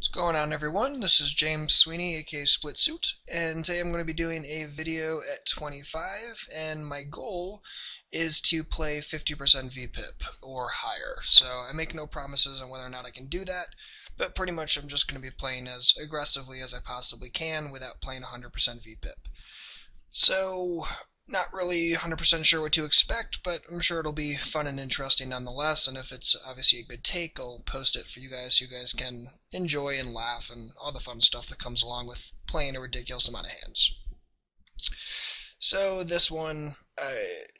What's going on, everyone? This is James Sweeney, aka Splitsuit, and today I'm going to be doing a video at 25, and my goal is to play 50% vpip or higher. So I make no promises on whether or not I can do that, but pretty much I'm just going to be playing as aggressively as I possibly can without playing 100% vpip. So, not really 100% sure what to expect, but I'm sure it'll be fun and interesting nonetheless, and if it's obviously a good take, I'll post it for you guys so you guys can enjoy and laugh and all the fun stuff that comes along with playing a ridiculous amount of hands. So this one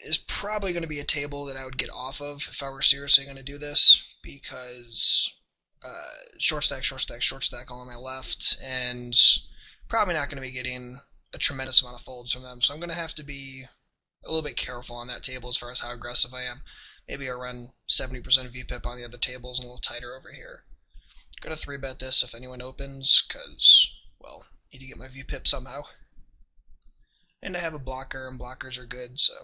is probably going to be a table that I would get off of if I were seriously going to do this, because short stack all on my left, and probably not going to be getting a tremendous amount of folds from them, so I'm going to have to be a little bit careful on that table as far as how aggressive I am. Maybe I'll run 70% vpip on the other tables and a little tighter over here. I'm going to 3-bet this if anyone opens, because, well, need to get my vpip somehow. And I have a blocker, and blockers are good, so...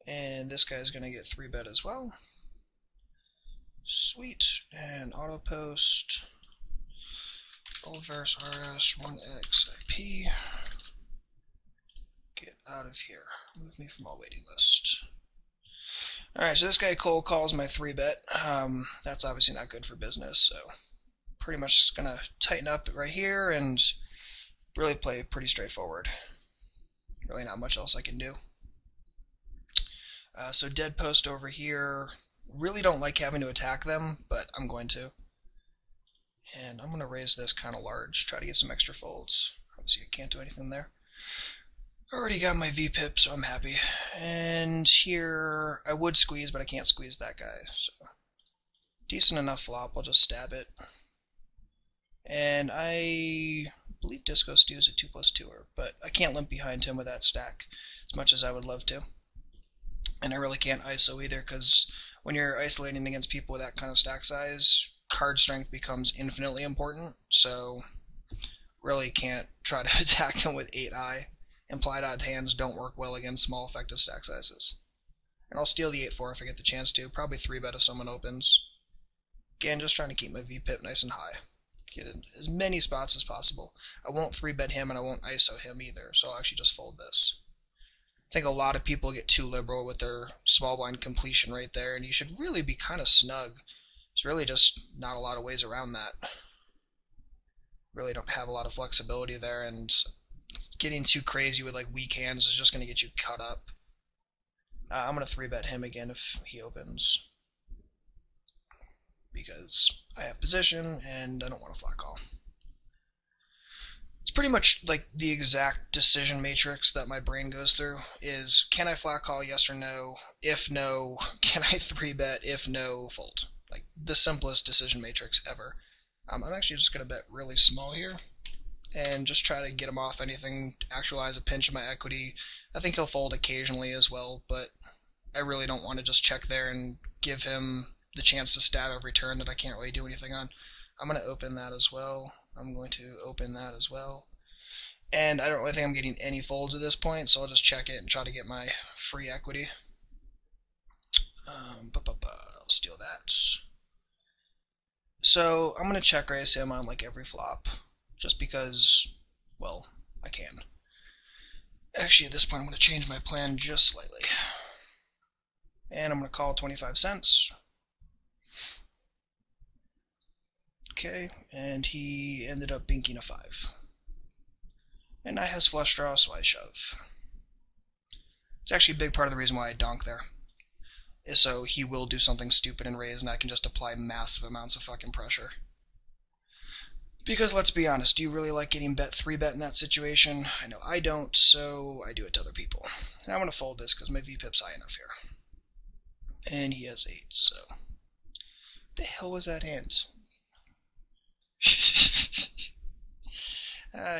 And this guy's going to get 3-bet as well. Sweet, and auto post, full-verse RS 1XIP, get out of here, move me from all waiting list. Alright, so this guy cold calls my 3-bet, that's obviously not good for business, so pretty much just going to tighten up right here and really play pretty straightforward. Really not much else I can do. So dead post over here. Really don't like having to attack them, but I'm going to. And I'm going to raise this kind of large, try to get some extra folds. Obviously I can't do anything there. Already got my vpip, so I'm happy. And here, I would squeeze, but I can't squeeze that guy. So decent enough flop, I'll just stab it. And I believe Disco Stew is a 2+2er, but I can't limp behind him with that stack as much as I would love to. And I really can't ISO either, because when you're isolating against people with that kind of stack size, card strength becomes infinitely important, so really can't try to attack him with 8i. Implied odd hands don't work well against small effective stack sizes. And I'll steal the 8-4 if I get the chance to, probably 3-bet if someone opens. Again, just trying to keep my vpip nice and high. Get in as many spots as possible. I won't 3-bet him and I won't ISO him either, so I'll actually just fold this. I think a lot of people get too liberal with their small blind completion right there, and you should really be kind of snug. There's really just not a lot of ways around that. Really don't have a lot of flexibility there, and getting too crazy with like weak hands is just going to get you cut up. I'm going to 3-bet him again if he opens, because I have position and I don't want to flat call. It's pretty much like the exact decision matrix that my brain goes through is, can I flat call, yes or no? If no, can I 3-bet? If no, fold. Like the simplest decision matrix ever. I'm actually just going to bet really small here and just try to get him off anything to actualize a pinch of my equity. I think he'll fold occasionally as well, but I really don't want to just check there and give him the chance to stab every turn that I can't really do anything on. I'm going to open that as well. I'm going to open that as well. And I don't really think I'm getting any folds at this point, so I'll just check it and try to get my free equity. I'll steal that. So I'm going to check raise him on like every flop, just because, well, I can. Actually, at this point, I'm going to change my plan just slightly. And I'm going to call 25 cents. Okay, and he ended up binking a 5. And now has flush draw, so I shove. It's actually a big part of the reason why I donk there, is so he will do something stupid and raise, and I can just apply massive amounts of fucking pressure. Because let's be honest, do you really like getting 3-bet in that situation? I know I don't, so I do it to other people. And I'm going to fold this because my vpip's high enough here. And he has 8, so... What the hell was that hand?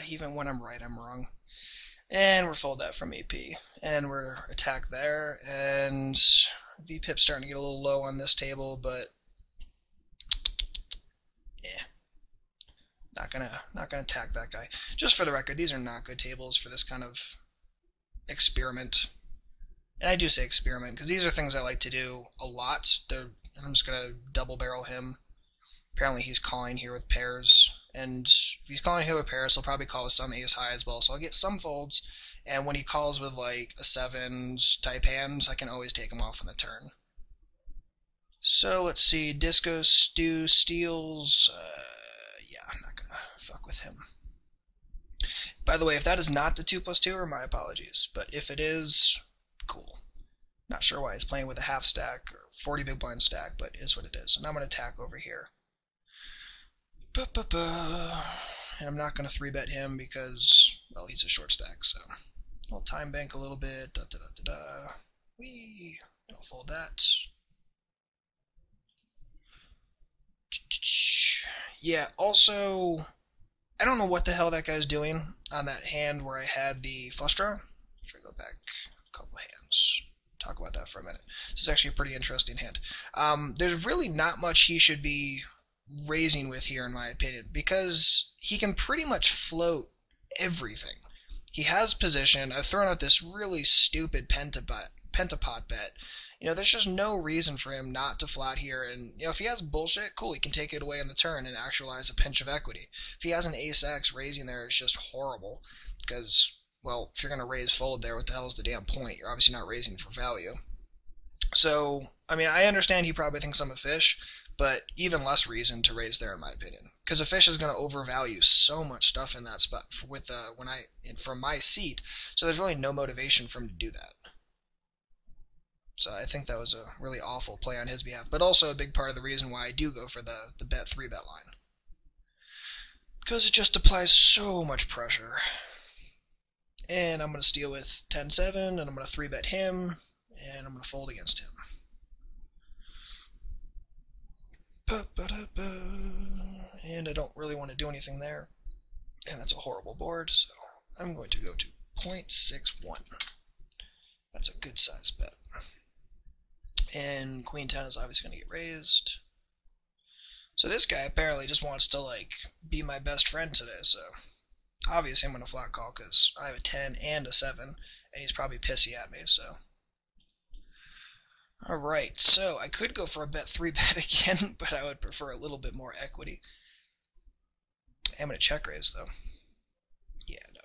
Even when I'm right, I'm wrong. And we're fold that from AP. And we're attack there, and vpip's starting to get a little low on this table, but yeah. Not gonna attack that guy. Just for the record, these are not good tables for this kind of experiment. And I do say experiment because these are things I like to do a lot. I'm just going to double barrel him. Apparently he's calling here with pairs, and if he's calling here with pairs, he'll probably call with some ace high as well, so I'll get some folds, and when he calls with like a sevens type hands, I can always take him off on the turn. So let's see, Disco Stew steals, yeah, I'm not gonna fuck with him. By the way, if that is not the 2+2, my apologies, but if it is, cool. Not sure why he's playing with a half stack, or 40 big blind stack, but it is what it is. And I'm going to attack over here. And I'm not going to 3-bet him because, well, he's a short stack, so I'll time bank a little bit. Wee. I'll fold that. Yeah, also, I don't know what the hell that guy's doing on that hand where I had the flush draw. If I go back a couple hands, talk about that for a minute. This is actually a pretty interesting hand. There's really not much he should be raising with here, in my opinion, because he can pretty much float everything. He has position. I've thrown out this really stupid pentapot bet. You know, there's just no reason for him not to flat here, and you know, if he has bullshit, cool, he can take it away on the turn and actualize a pinch of equity. If he has an ace-x, raising there is just horrible, because, well, if you're going to raise fold there, what the hell is the damn point? You're obviously not raising for value. So, I mean, I understand he probably thinks I'm a fish, but even less reason to raise there, in my opinion, because a fish is going to overvalue so much stuff in that spot with from my seat, so there's really no motivation for him to do that. So I think that was a really awful play on his behalf, but also a big part of the reason why I do go for the bet 3-bet line, because it just applies so much pressure. And I'm going to steal with 10-7, and I'm going to 3-bet him, and I'm going to fold against him. And I don't really want to do anything there, and that's a horrible board, so I'm going to go to 0.61. That's a good size bet. And Queen 10 is obviously going to get raised. So this guy apparently just wants to, like, be my best friend today, so obviously I'm going to flat call because I have a 10 and a 7, and he's probably pissy at me, so. Alright, so I could go for a bet 3-bet again, but I would prefer a little bit more equity. I'm going to check raise, though. Yeah, no.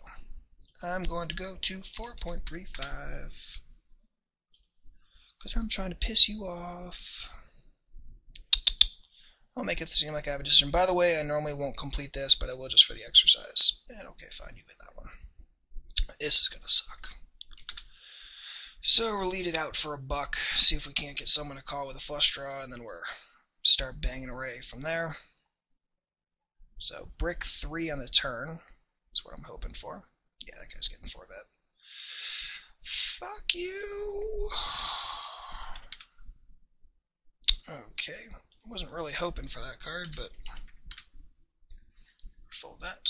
I'm going to go to 4.35. Because I'm trying to piss you off. I'll make it seem like I have a decision. By the way, I normally won't complete this, but I will just for the exercise. And okay, fine, you win that one. This is going to suck. So we'll lead it out for a buck, see if we can't get someone to call with a flush draw, and then we're start banging away from there. So brick 3 on the turn is what I'm hoping for. Yeah, that guy's getting 4-bet. Fuck you. Okay, wasn't really hoping for that card, but fold that.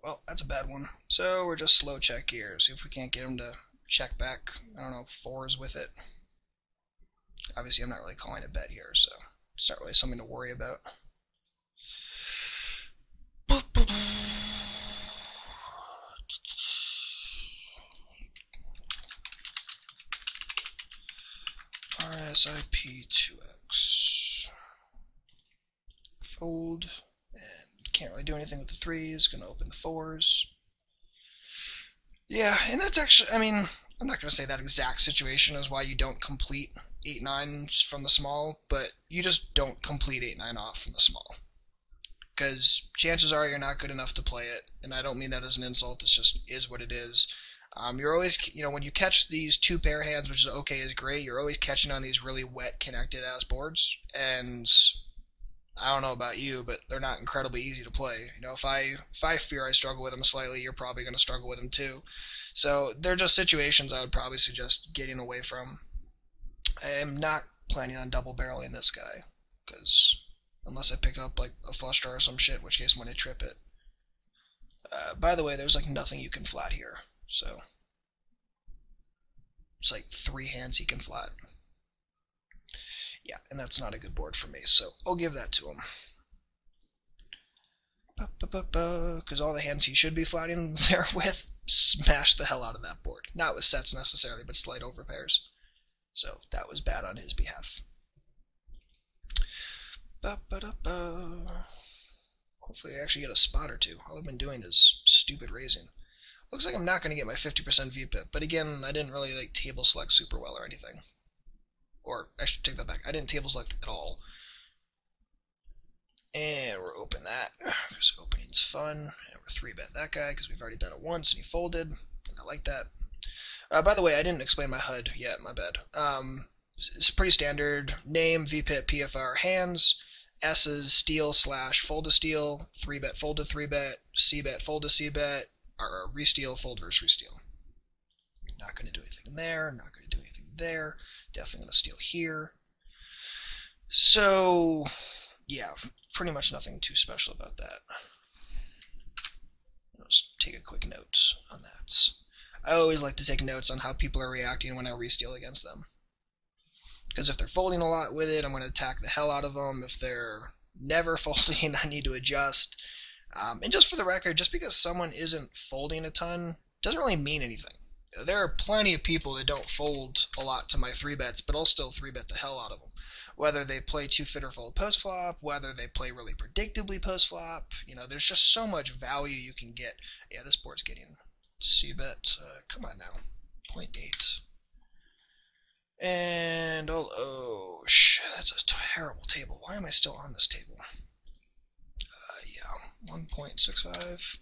Well, that's a bad one. So we're just slow check here. See if we can't get him to check back, I don't know, 4s with it. Obviously, I'm not really calling a bet here, so it's not really something to worry about. RSIP2X. Fold. And can't really do anything with the 3s. Gonna open the 4s. Yeah, and that's actually, I mean, I'm not gonna say that exact situation is why you don't complete 8-9s from the small, but you just don't complete 8-9 off from the small. Because chances are you're not good enough to play it, and I don't mean that as an insult, it just is what it is. You're always, you know, when you catch these 2-pair hands, which is okay, is great, you're always catching on these really wet, connected-ass boards, and I don't know about you, but they're not incredibly easy to play. You know, if I fear I struggle with them slightly, you're probably going to struggle with them too. So they're just situations I would probably suggest getting away from. I am not planning on double barreling this guy, because unless I pick up like a flush draw or some shit, in which case I'm going to trip it. By the way, there's like nothing you can flat here, so it's like 3 hands he can flat. Yeah, and that's not a good board for me, so I'll give that to him. Because all the hands he should be flatting there with smashed the hell out of that board. Not with sets necessarily, but slight overpairs. So that was bad on his behalf. Hopefully I actually get a spot or two. All I've been doing is stupid raising. Looks like I'm not going to get my 50% vpip, but again, I didn't really like table select super well or anything. Or, I should take that back. I didn't table select at all. And we're open that, because opening's fun. And we're 3-bet that guy, because we've already done it once, and he folded, and I like that. By the way, I didn't explain my HUD yet, my bad. It's pretty standard. Name, VPIP, PFR, hands, S's, steal / fold to steal, 3-bet, fold to 3-bet, C-bet, fold to C-bet, or re-steal, fold versus re-steal. Not going to do anything there, not going to do anything there. Definitely going to steal here. So, yeah, pretty much nothing too special about that. Let's take a quick note on that. I always like to take notes on how people are reacting when I re-steal against them. Because if they're folding a lot with it, I'm going to attack the hell out of them. If they're never folding, I need to adjust. And just for the record, just because someone isn't folding a ton doesn't really mean anything. There are plenty of people that don't fold a lot to my 3-bets, but I'll still 3-bet the hell out of them. Whether they play 2-fit or fold post-flop, whether they play really predictably post-flop, there's just so much value you can get. Yeah, this board's getting C-bet. Come on now. 0.8. And, oh, shit, that's a terrible table. Why am I still on this table? Yeah, 1.65.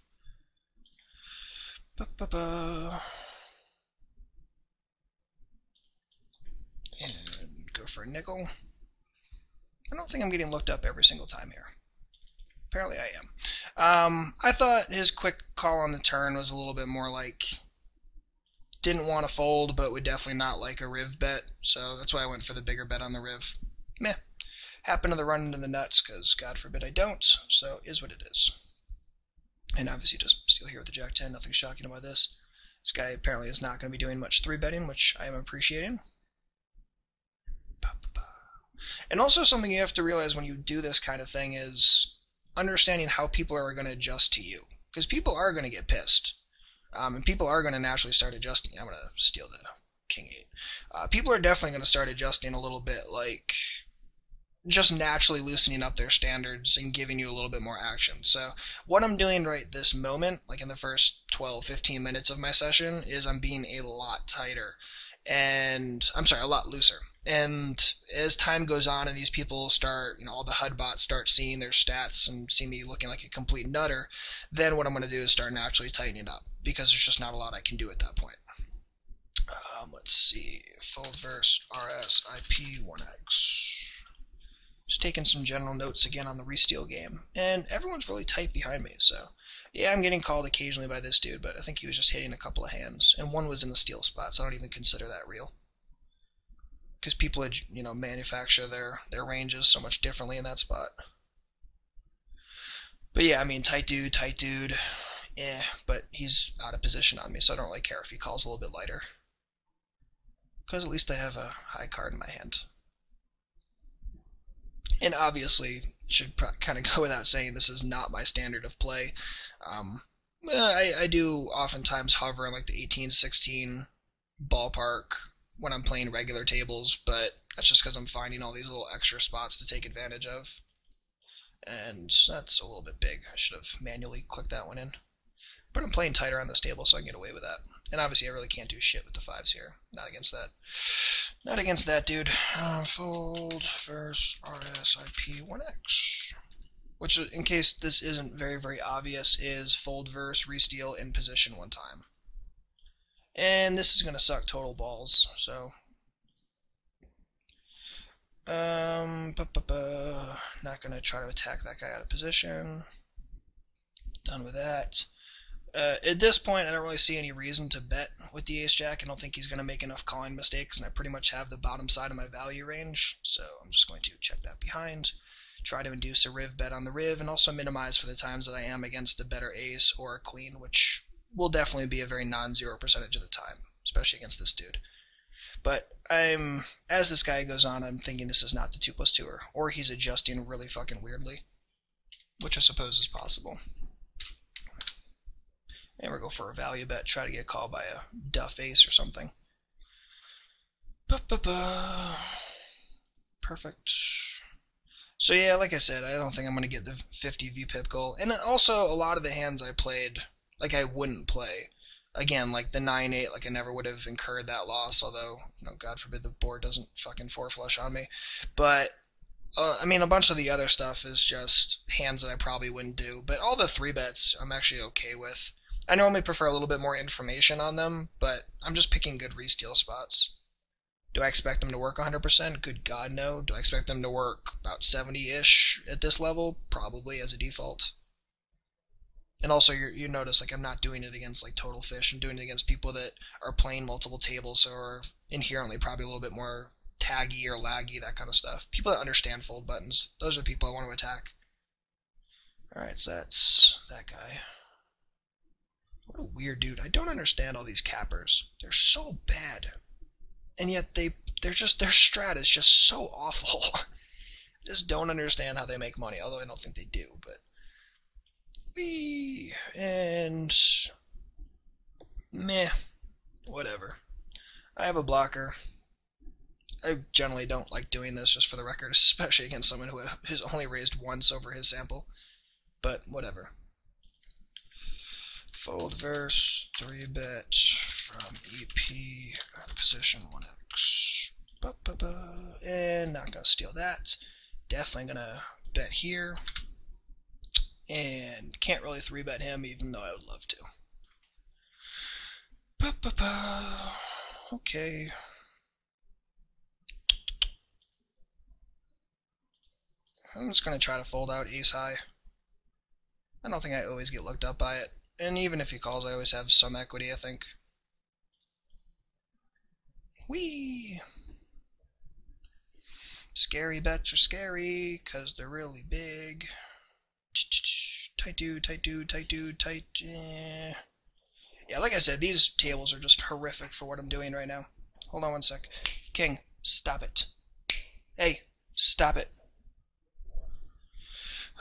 And go for a nickel. I don't think I'm getting looked up every single time here. Apparently I am. I thought his quick call on the turn was a little bit more like, didn't want to fold, but would definitely not like a riv bet, so that's why I went for the bigger bet on the riv. Meh. Happened to run into the nuts, because God forbid I don't, so is what it is. And obviously just steal here with the Jack-10, nothing shocking about this. This guy apparently is not going to be doing much 3-betting, which I am appreciating. And also something you have to realize when you do this kind of thing is understanding how people are going to adjust to you. Because people are going to get pissed. And people are going to naturally start adjusting. I'm going to steal the King 8. People are definitely going to start adjusting a little bit, like just naturally loosening up their standards and giving you a little bit more action. So what I'm doing right this moment, like in the first 12-15 minutes of my session, is I'm being a lot tighter. And, I'm sorry, a lot looser. And as time goes on and these people start, all the HUD bots start seeing their stats and see me looking like a complete nutter, then what I'm going to do is start naturally tightening up, because there's just not a lot I can do at that point. Let's see, fold verse RS IP 1X. Just taking some general notes again on the re-steal game, and everyone's really tight behind me, so yeah, I'm getting called occasionally by this dude, but I think he was just hitting a couple of hands, and one was in the steal spot, so I don't even consider that real. Because people, manufacture their ranges so much differently in that spot. But yeah, I mean, tight dude, but he's out of position on me, so I don't really care if he calls a little bit lighter. Because at least I have a high card in my hand. And obviously, it should kind of go without saying, this is not my standard of play. I do oftentimes hover in like the 18-16 ballpark when I'm playing regular tables, but that's just because I'm finding all these little extra spots to take advantage of. And that's a little bit big. I should have manually clicked that one in. But I'm playing tighter on this table, so I can get away with that. And obviously I really can't do shit with the 5s here. Not against that. Not against that, dude. Fold versus RSIP 1X. Which, in case this isn't very, very obvious, is fold versus re-steal in position one time. And this is going to suck total balls, so... not going to try to attack that guy out of position. Done with that. At this point, I don't really see any reason to bet with the ace-jack. I don't think he's going to make enough calling mistakes, and I pretty much have the bottom side of my value range, so I'm just going to check that behind, try to induce a riv bet on the riv, and also minimize for the times that I am against a better ace or a queen, which will definitely be a very non-zero percentage of the time, especially against this dude. But as this guy goes on, I'm thinking this is not the 2+2er, or he's adjusting really fucking weirdly, which I suppose is possible. And we'll go for a value bet, try to get called by a duff ace or something. Perfect. So yeah, like I said, I don't think I'm going to get the 50 vpip goal. And also, a lot of the hands I played, like I wouldn't play. Again, like the 9-8, like I never would have incurred that loss, although, you know, God forbid the board doesn't fucking 4-flush on me. But, I mean, a bunch of the other stuff is just hands that I probably wouldn't do. But all the 3-bets I'm actually okay with. I normally prefer a little bit more information on them, but I'm just picking good re-steal spots. Do I expect them to work 100%? Good God, no. Do I expect them to work about 70-ish at this level? Probably, as a default. And also, you notice, like, I'm not doing it against, like, total fish. I'm doing it against people that are playing multiple tables, so are inherently probably a little bit more taggy or laggy, that kind of stuff. People that understand fold buttons. Those are the people I want to attack. Alright, so that's that guy. What a weird dude. I don't understand all these cappers. They're so bad. And yet their strat is just so awful. I just don't understand how they make money, although I don't think they do, but and meh, whatever. I have a blocker. I generally don't like doing this, just for the record, especially against someone who has only raised once over his sample, but whatever. Fold verse, 3-bet from EP out of position 1x. And not gonna steal that. Definitely gonna bet here. And can't really 3-bet him, even though I would love to. Okay. I'm just gonna try to fold out ace high. I don't think I always get looked up by it. And even if he calls, I always have some equity, I think. Whee! Scary bets are scary, because they're really big. Tight dude, tight dude, tight dude, tight... Yeah, like I said, these tables are just horrific for what I'm doing right now. Hold on one sec. King, stop it. Hey, stop it.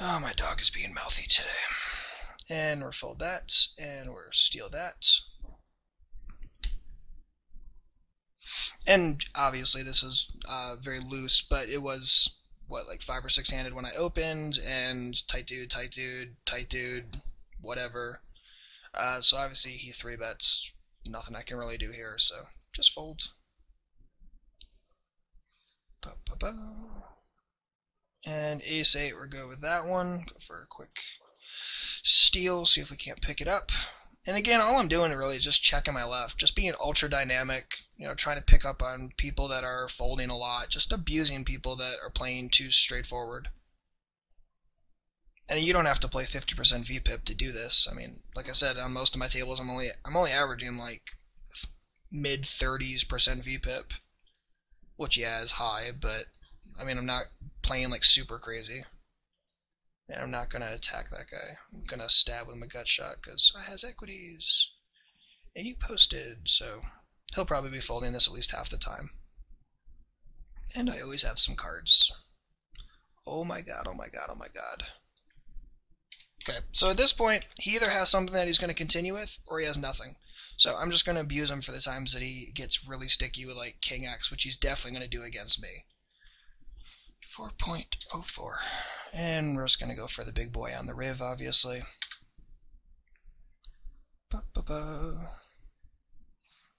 Oh, my dog is being mouthy today. And we're fold that, and we're steal that. And obviously this is very loose, but it was, what, like 5 or 6 handed when I opened, and tight dude, tight dude, tight dude, whatever. So obviously he 3-bets, nothing I can really do here, so just fold. And ace 8, we'll go with that one. Go for a quick steal, see if we can't pick it up. And again, all I'm doing really is just checking my left, just being ultra dynamic, you know, trying to pick up on people that are folding a lot, just abusing people that are playing too straightforward. And you don't have to play 50% vpip to do this. I mean, like I said, on most of my tables, I'm only averaging like mid 30s% vpip, which yeah is high, but I mean I'm not playing like super crazy. And I'm not going to attack that guy. I'm going to stab with my gut shot because I has equities. And you posted, so he'll probably be folding this at least half the time. And I always have some cards. Oh my god, oh my god, oh my god. Okay, so at this point, he either has something that he's going to continue with, or he has nothing. So I'm just going to abuse him for the times that he gets really sticky with like King X, which he's definitely going to do against me. 4.04. And we're just going to go for the big boy on the riv, obviously.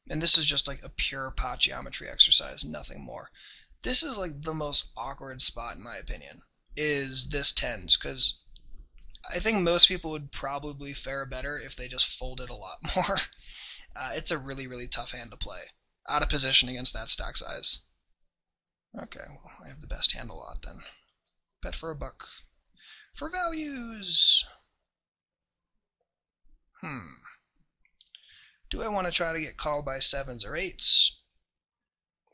And this is just like a pure pot geometry exercise, nothing more. This is like the most awkward spot, in my opinion, is this tens, because I think most people would probably fare better if they just folded a lot more. It's a really, really tough hand to play. Out of position against that stack size. Okay, well, I have the best hand a lot then. Bet for a buck. For values! Do I want to try to get called by 7s or 8s?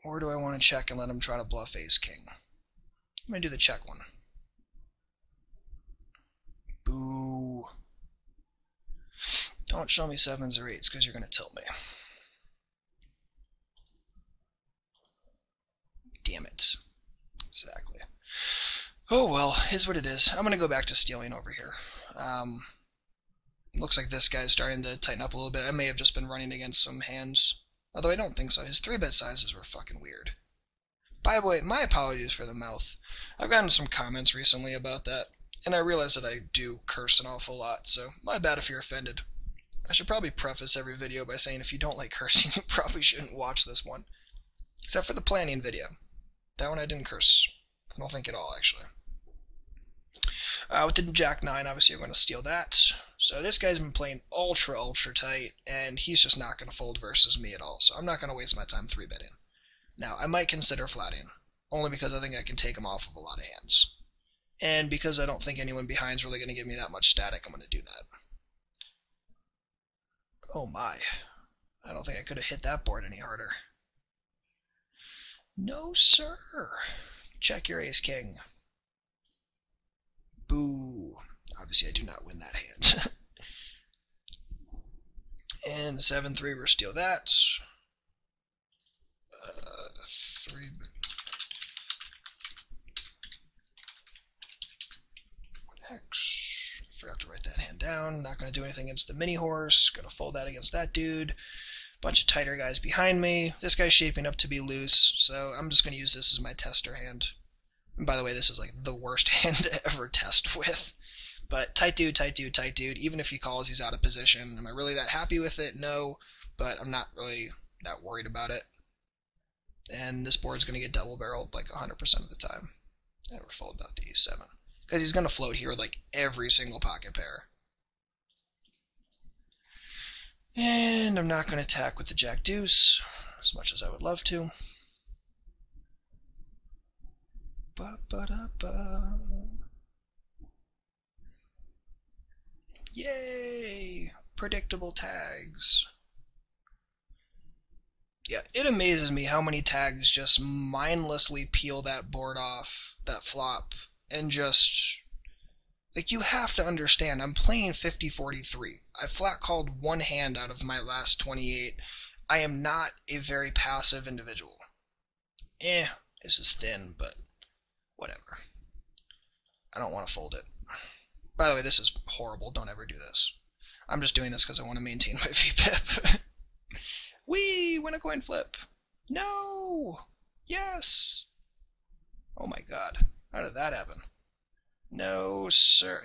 Or do I want to check and let him try to bluff ace king? I'm going to do the check one. Boo. Don't show me 7s or 8s because you're going to tilt me. Damn it. Exactly. Oh well, is what it is. I'm going to go back to stealing over here. Looks like this guy's starting to tighten up a little bit. I may have just been running against some hands. Although I don't think so. His 3-bet sizes were fucking weird. By the way, my apologies for the mouth. I've gotten some comments recently about that, and I realize that I do curse an awful lot, so my bad if you're offended. I should probably preface every video by saying if you don't like cursing, you probably shouldn't watch this one. Except for the planning video. That one I didn't curse. I don't think at all, actually. With the Jack 9, obviously I'm going to steal that. So this guy's been playing ultra tight, and he's just not going to fold versus me at all. So I'm not going to waste my time 3-betting. Now, I might consider flatting, only because I think I can take him off of a lot of hands. And because I don't think anyone behind's really going to give me that much static, I'm going to do that. Oh my. I don't think I could have hit that board any harder. No, sir. Check your ace-king. Boo. Obviously, I do not win that hand. And 7-3, we'll steal that. 3. X. Forgot to write that hand down. Not going to do anything against the mini horse. Going to fold that against that dude. Bunch of tighter guys behind me. This guy's shaping up to be loose, so I'm just going to use this as my tester hand. And by the way, this is like the worst hand to ever test with. But tight dude, tight dude, tight dude. Even if he calls, he's out of position. Am I really that happy with it? No, but I'm not really that worried about it. And this board's going to get double-barreled like 100% of the time. Never fold out the E7. Because he's going to float here with like every single pocket pair. And I'm not going to attack with the Jack Deuce, as much as I would love to. Ba-ba-da-ba. Yay! Predictable tags. Yeah, it amazes me how many tags just mindlessly peel that board off, that flop, and just... Like, you have to understand, I'm playing 50-43. I flat called one hand out of my last 28. I am not a very passive individual. This is thin, but whatever. I don't want to fold it. By the way, this is horrible. Don't ever do this. I'm just doing this because I want to maintain my vpip. Whee! Win a coin flip. No! Yes! Oh my god. How did that happen? No, sir.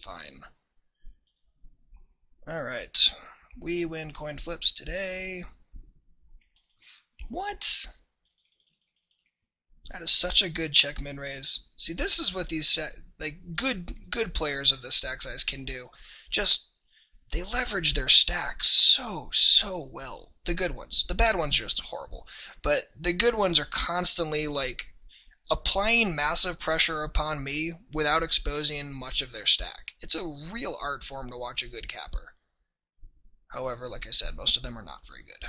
Fine. Alright. We win coin flips today. What? That is such a good check min raise. See, this is what these good players of this stack size can do. Just they leverage their stacks so well. The good ones. The bad ones are just horrible. But the good ones are constantly like applying massive pressure upon me without exposing much of their stack. It's a real art form to watch a good capper. However, like I said, most of them are not very good.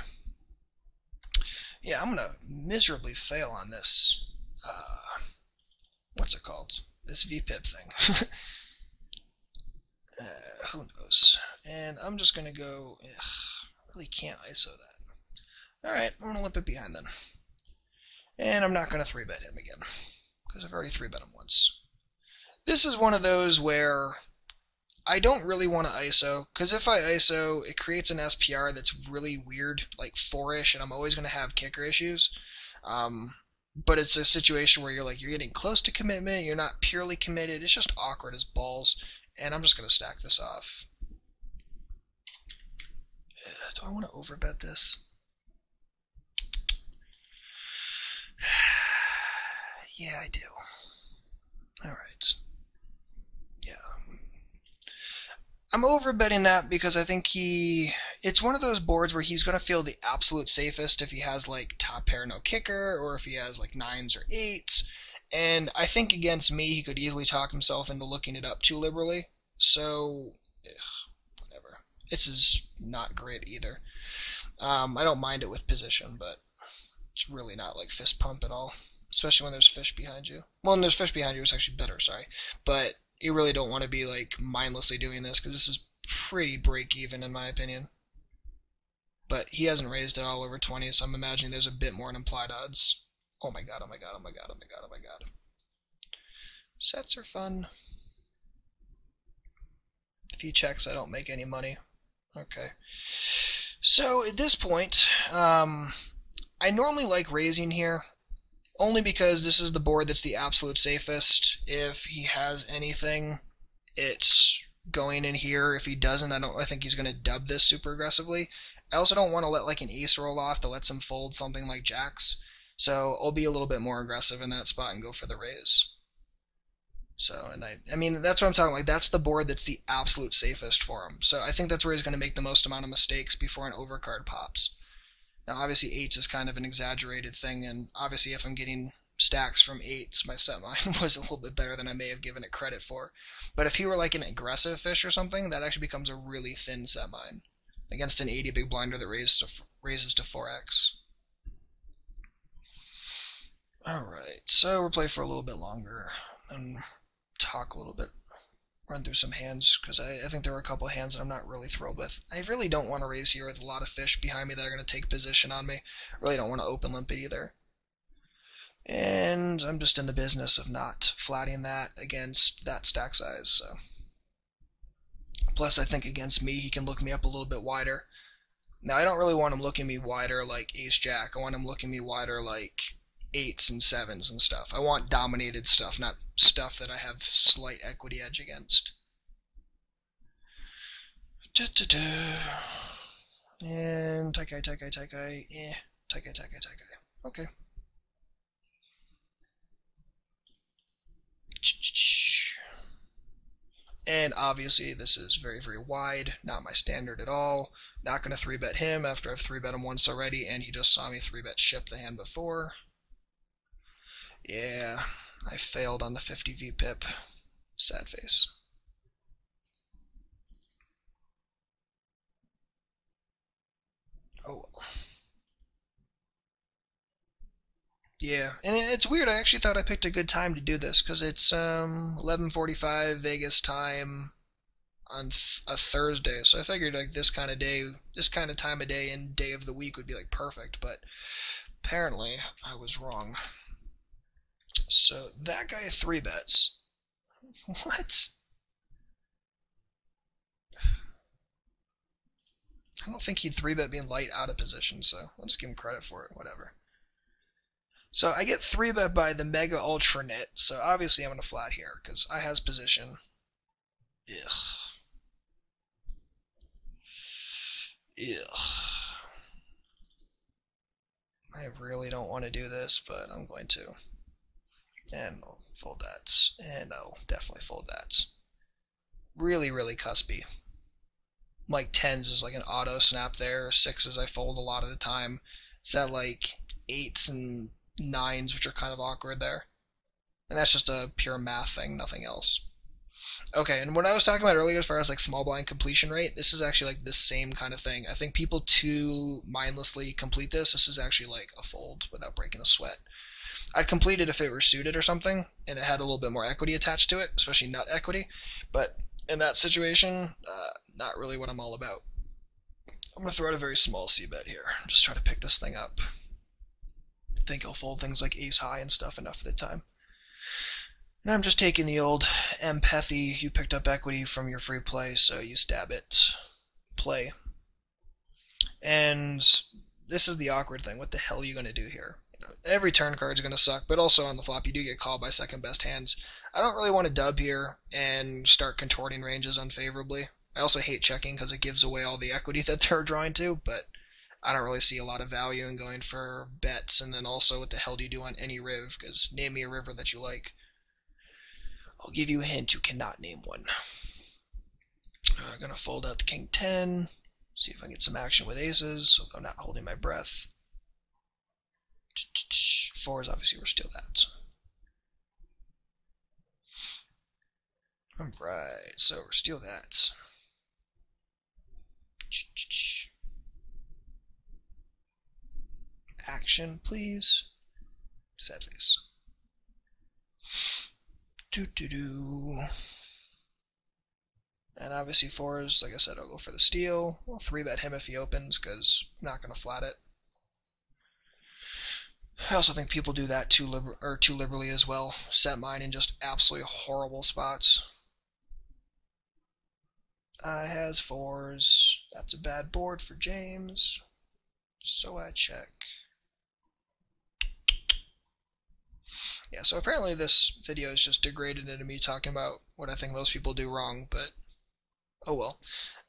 Yeah, I'm gonna miserably fail on this. What's it called? This vpip thing. Who knows? And I'm just gonna go. Really can't ISO that. All right, I'm gonna limp it behind then. And I'm not going to 3-bet him again, because I've already 3-bet him once. This is one of those where I don't really want to ISO, because if I ISO, it creates an SPR that's really weird, like 4-ish, and I'm always going to have kicker issues. But it's a situation where you're getting close to commitment, you're not purely committed, it's just awkward as balls, and I'm just going to stack this off. Do I want to overbet this? Yeah, I do. Alright. Yeah. I'm overbetting that because I think it's one of those boards where he's going to feel the absolute safest if he has like top pair no kicker, or if he has like 9s or 8s. And I think against me he could easily talk himself into looking it up too liberally. So, whatever. This is not great either. I don't mind it with position, but it's really not like fist pump at all. Especially when there's fish behind you. Well, when there's fish behind you, it's actually better, sorry. But you really don't want to be like mindlessly doing this, because this is pretty break even in my opinion. But he hasn't raised it all over 20, so I'm imagining there's a bit more in implied odds. Oh my god, oh my god, oh my god, oh my god, oh my god. Sets are fun. If he checks, I don't make any money. Okay. So at this point, I normally like raising here, only because this is the board that's the absolute safest. If he has anything, it's going in here. If he doesn't, I think he's going to dub this super aggressively. I also don't want to let like an ace roll off that lets him fold something like jacks. So I'll be a little bit more aggressive in that spot and go for the raise. So, and I mean, that's what I'm talking about. Like, that's the board that's the absolute safest for him. So I think that's where he's going to make the most amount of mistakes before an overcard pops. Now, obviously, eights is kind of an exaggerated thing, and obviously, if I'm getting stacks from eights, my set mine was a little bit better than I may have given it credit for. But if he were like an aggressive fish or something, that actually becomes a really thin set mine against an 80 big blinder that raises to 4x. Alright, so we'll play for a little bit longer and talk a little bit, run through some hands, because I think there were a couple of hands that I'm not really thrilled with. I really don't want to raise here with a lot of fish behind me that are going to take position on me. I really don't want to open limp it either. And I'm just in the business of not flatting that against that stack size. So. Plus, I think against me, he can look me up a little bit wider. Now, I don't really want him looking me wider like ace-jack. I want him looking me wider like eights and sevens and stuff. I want dominated stuff, not stuff that I have slight equity edge against. And taikai, taikai. Okay. And obviously this is very, very wide, not my standard at all. Not going to 3-bet him after I've 3-bet him once already, and he just saw me 3-bet ship the hand before. Yeah, I failed on the 50 vpip. Sad face. Oh well. Yeah, and it's weird. I actually thought I picked a good time to do this because it's 11:45 Vegas time on a Thursday. So I figured like this kind of day, this kind of time of day and day of the week would be like perfect. But apparently I was wrong. So that guy 3-bets. What? I don't think he'd 3-bet being light out of position, so I'll just give him credit for it. Whatever. So I get 3-bet by the Mega Ultra Nit, so obviously I'm going to flat here, because I has position. Ugh. I really don't want to do this, but I'm going to. And I'll fold that, and I'll definitely fold that. Really, really cuspy. Like 10s is like an auto snap there, 6s I fold a lot of the time. It's that like 8s and 9s, which are kind of awkward there. And that's just a pure math thing, nothing else. Okay, and what I was talking about earlier as far as like small blind completion rate, this is actually like the same kind of thing. I think people too mindlessly complete this. This is actually like a fold without breaking a sweat. I'd complete it if it were suited or something, and it had a little bit more equity attached to it, especially nut equity. But in that situation, not really what I'm all about. I'm going to throw out a very small c-bet here. Just try to pick this thing up. I think I'll fold things like ace high and stuff enough of the time. And I'm just taking the old empathy, you picked up equity from your free play, so you stab it. Play. And this is the awkward thing. What the hell are you going to do here? Every turn card's going to suck, but also on the flop you do get called by second best hands. I don't really want to dub here and start contorting ranges unfavorably. I also hate checking because it gives away all the equity that they're drawing to, but I don't really see a lot of value in going for bets. And then also, what the hell do you do on any riv? Because name me a river that you like. I'll give you a hint, you cannot name one. I'm going to fold out the king 10, see if I can get some action with aces, although not holding my breath. 4s, obviously, we're still that. Alright, so we're still that. Action, please. Sad face. And obviously 4s, like I said, I'll go for the steal. I'll 3-bet him if he opens, because I'm not going to flat it. I also think people do that too liberally as well. Set mine in just absolutely horrible spots. I has fours. That's a bad board for James. So I check. Yeah, so apparently this video is just degraded into me talking about what I think most people do wrong, but oh well.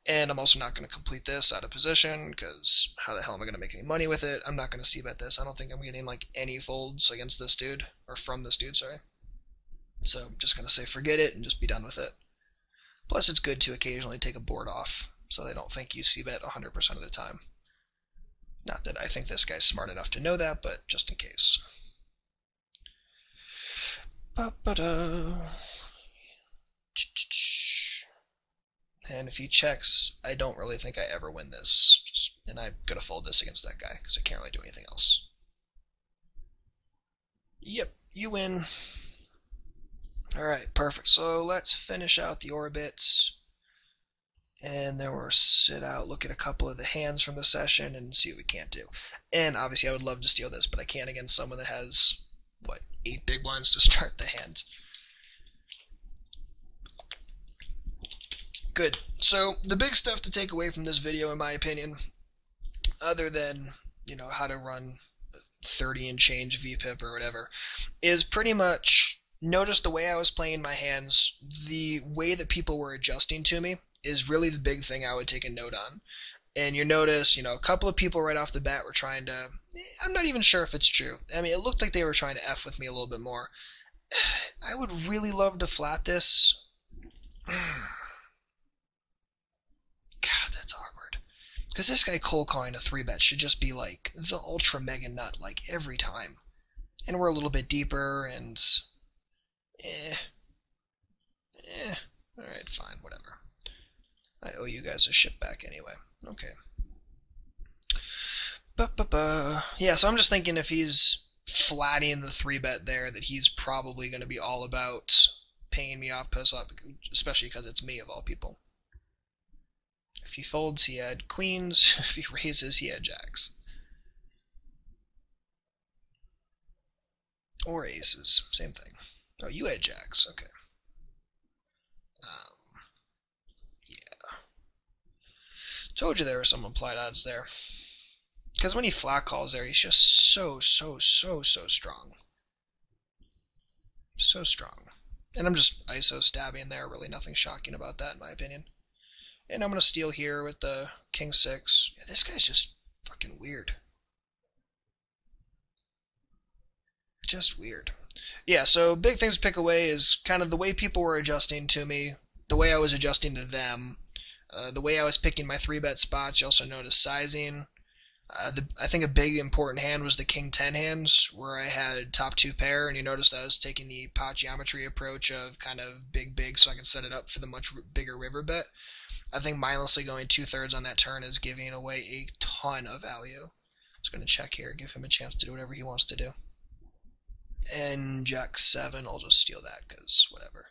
And I'm also not going to complete this out of position, because how the hell am I going to make any money with it? I'm not going to c-bet this. I don't think I'm getting like any folds against this dude, or from this dude, sorry. So I'm just going to say forget it and just be done with it. Plus it's good to occasionally take a board off, so they don't think you c-bet 100% of the time. Not that I think this guy's smart enough to know that, but just in case. And if he checks, I don't really think I ever win this. And I'm going to fold this against that guy, because I can't really do anything else. Yep, you win. Alright, perfect. So let's finish out the orbits. And then we'll sit out, look at a couple of the hands from the session, and see what we can't do. And obviously I would love to steal this, but I can't against someone that has, what, 8 big blinds to start the hand. Good. So the big stuff to take away from this video, in my opinion, other than, you know, how to run 30 and change vpip or whatever, is pretty much notice the way I was playing my hands, the way that people were adjusting to me is really the big thing I would take a note on. And you notice, you know, a couple of people right off the bat were trying to, I'm not even sure if it's true. I mean, it looked like they were trying to F with me a little bit more. I would really love to flat this. God, that's awkward. Because this guy cold calling a 3-bet should just be like the ultra mega nut, like every time. And we're a little bit deeper, and alright, fine, whatever. I owe you guys a ship back anyway. Okay. Yeah, so I'm just thinking if he's flatting the 3-bet there, that he's probably going to be all about paying me off postflop, especially because it's me of all people. If he folds, he had queens. If he raises, he had jacks. Or aces, same thing. Oh, you had jacks, okay. Yeah. Told you there were some implied odds there. Because when he flat calls there, he's just so strong. So strong. And I'm just ISO stabbing there, really nothing shocking about that in my opinion. And I'm going to steal here with the king 6. Yeah, this guy's just fucking weird. Just weird. Yeah, so big things to pick away is kind of the way people were adjusting to me, the way I was adjusting to them, the way I was picking my 3-bet spots. You also notice sizing. I think a big important hand was the king 10 hands, where I had top 2 pair, and you noticed I was taking the pot geometry approach of kind of big so I can set it up for the much bigger river bet. I think mindlessly going 2/3 on that turn is giving away a ton of value. Just going to check here, give him a chance to do whatever he wants to do. And jack 7, I'll just steal that, because whatever.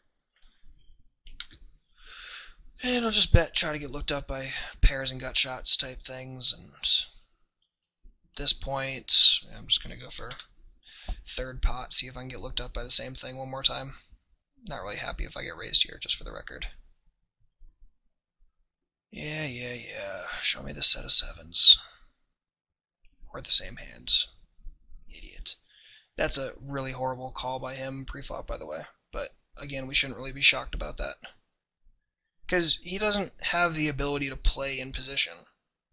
And I'll just bet, try to get looked up by pairs and gut shots type things, and at this point, I'm just going to go for 3rd pot, see if I can get looked up by the same thing one more time. Not really happy if I get raised here, just for the record. Yeah. Show me the set of 7s. Or the same hands. Idiot. That's a really horrible call by him pre-flop, by the way. But, again, we shouldn't really be shocked about that. Because he doesn't have the ability to play in position.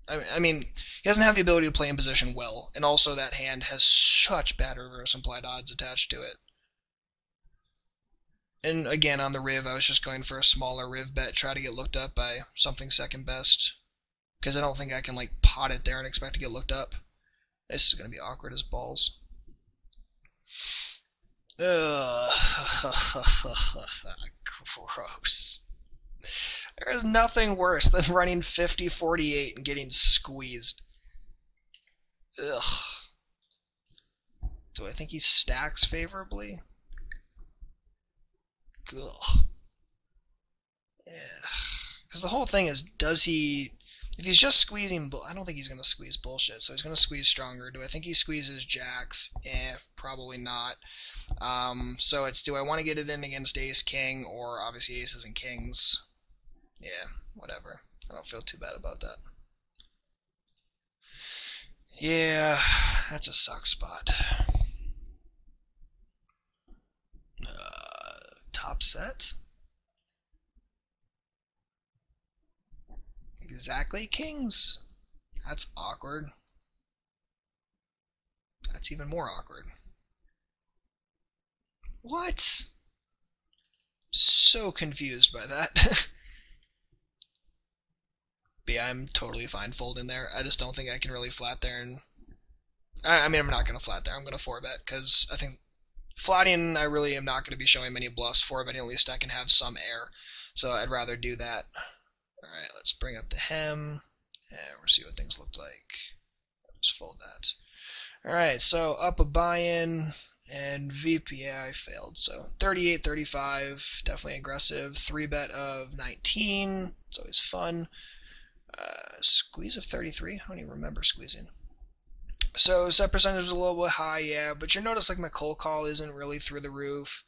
I mean, he doesn't have the ability to play in position well. And also that hand has such bad reverse implied odds attached to it. And again, on the riv, I was just going for a smaller riv bet, try to get looked up by something second best. Because I don't think I can, like, pot it there and expect to get looked up. This is going to be awkward as balls. Ugh. Gross. There is nothing worse than running 50-48 and getting squeezed. Ugh. Do I think he stacks favorably? Ugh. Yeah. Because the whole thing is, does he... If he's just squeezing... I don't think he's going to squeeze bullshit, so he's going to squeeze stronger. Do I think he squeezes jacks? Probably not. So it's, do I want to get it in against ace-king, or obviously aces and kings? Yeah, whatever. I don't feel too bad about that. Yeah, that's a suck spot. Top set? Exactly, kings. That's awkward. That's even more awkward. What? So confused by that. But yeah, I'm totally fine folding there. I just don't think I can really flat there. And I mean, I'm not going to flat there. I'm going to 4-bet because I think flatting, I really am not going to be showing many bluffs. 4-betting, at least I can have some air. So I'd rather do that. All right, let's bring up the hem, and we'll see what things look like. Let's fold that. All right, so up a buy-in, and VP, yeah, I failed. So 38, 35, definitely aggressive. 3-bet of 19, it's always fun. Squeeze of 33, I don't even remember squeezing. So set percentage is a little bit high, yeah, but you notice like my cold call isn't really through the roof.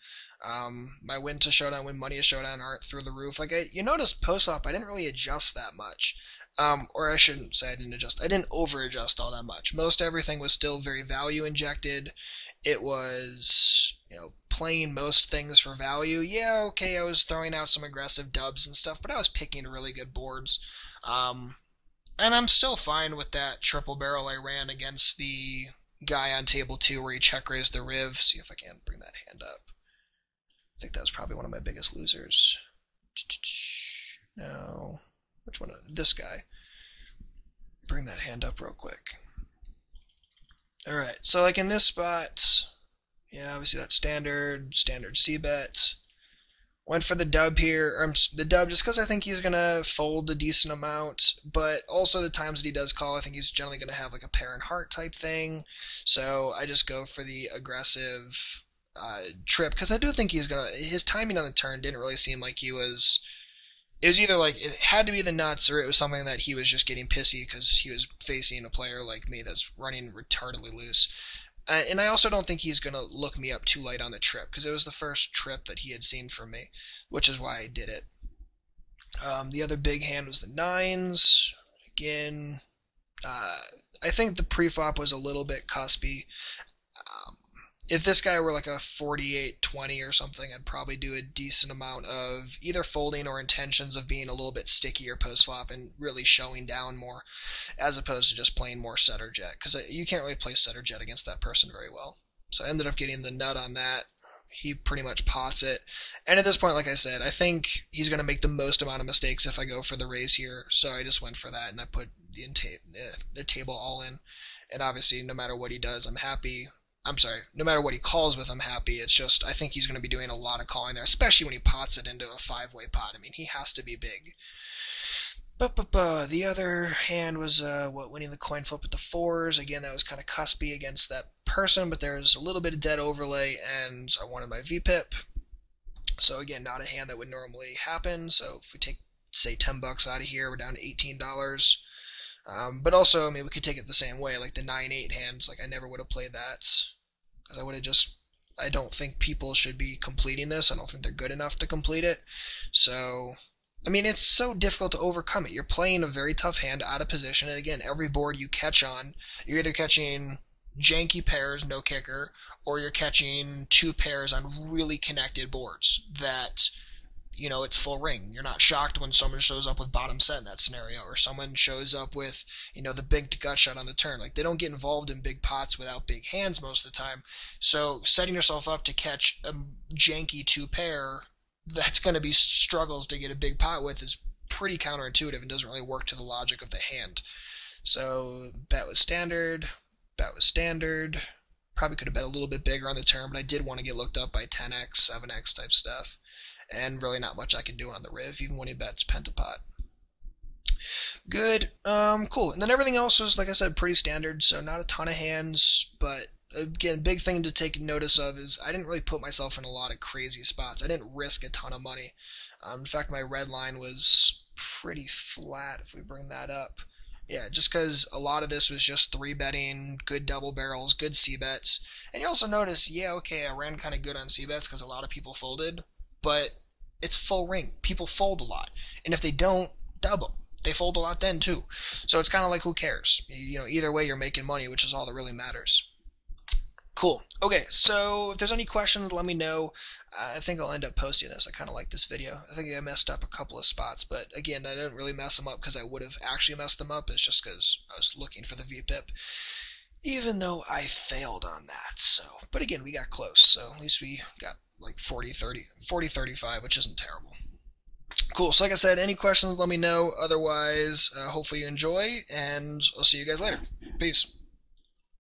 My win to showdown, win money to showdown aren't through the roof. Like you notice post flop, I didn't really adjust that much. Or I shouldn't say I didn't adjust. I didn't over adjust all that much. Most everything was still very value injected. It was, playing most things for value. Yeah, okay, I was throwing out some aggressive dubs and stuff, but I was picking really good boards. And I'm still fine with that triple barrel I ran against the guy on table 2 where he check raised the riv. See if I can bring that hand up. I think that was probably one of my biggest losers. No. Which one? This guy. Bring that hand up real quick. Alright, so like in this spot, yeah, obviously that's standard C-bet. Went for the dub here, or the dub just because I think he's going to fold a decent amount, but also the times that he does call, I think he's generally going to have like a pair and heart type thing. So I just go for the aggressive trip, because I do think he's going to, his timing on the turn didn't really seem like he was, it was either like, it had to be the nuts, or it was something that he was just getting pissy because he was facing a player like me that's running retardedly loose. And I also don't think he's going to look me up too light on the trip, because it was the first trip that he had seen from me, which is why I did it. The other big hand was the 9s. Again, I think the preflop was a little bit cuspy. If this guy were like a 48-20 or something, I'd probably do a decent amount of either folding or intentions of being a little bit stickier post-flop and really showing down more, as opposed to just playing more setter jet, because you can't really play setter jet against that person very well. So I ended up getting the nut on that. He pretty much pots it. And at this point, like I said, I think he's going to make the most amount of mistakes if I go for the raise here. So I just went for that, and I put the table all in. And obviously, no matter what he does, I'm happy. No matter what he calls with, I'm happy. It's just, I think he's going to be doing a lot of calling there, especially when he pots it into a 5-way pot. I mean, he has to be big. The other hand was winning the coin flip with the 4s. Again, that was kind of cuspy against that person, but there's a little bit of dead overlay, and I wanted my vpip. So again, not a hand that would normally happen. So if we take, say, $10 out of here, we're down to $18. But also, I mean, we could take it the same way, like the 9-8 hands. Like, I never would have played that, because I would have just, I don't think people should be completing this. I don't think they're good enough to complete it. So, I mean, it's so difficult to overcome it. You're playing a very tough hand out of position, and again, every board you catch on, you're either catching janky pairs, no kicker, or you're catching 2 pairs on really connected boards that, it's full ring. You're not shocked when someone shows up with bottom set in that scenario, or someone shows up with, the big gut shot on the turn. Like, they don't get involved in big pots without big hands most of the time. So setting yourself up to catch a janky 2 pair that's going to be struggles to get a big pot with is pretty counterintuitive and doesn't really work to the logic of the hand. So bet was standard. Probably could have bet a little bit bigger on the turn, but I did want to get looked up by 10x, 7x type stuff. And really not much I can do on the riv, even when he bets pentapot. Good. Cool. And then everything else was, like I said, pretty standard, so not a ton of hands, but again, big thing to take notice of is I didn't really put myself in a lot of crazy spots. I didn't risk a ton of money. In fact, my red line was pretty flat, if we bring that up. Yeah, just because a lot of this was just 3-betting, good double barrels, good C-bets. And you also notice, yeah, okay, I ran kind of good on C-bets because a lot of people folded, but it's full ring. People fold a lot. And if they don't, double. They fold a lot then too. So it's kind of like, who cares? You know, either way you're making money, which is all that really matters. Cool. Okay, so if there's any questions, let me know. I think I'll end up posting this. I kind of like this video. I think I messed up a couple of spots, but again, I didn't really mess them up because I would have actually messed them up. It's just because I was looking for the vpip, even though I failed on that. So, but again, we got close. So at least we got like 40, 30, 40, 35, which isn't terrible. Cool. So like I said, any questions, let me know. Otherwise, hopefully you enjoy, and I'll see you guys later. Peace.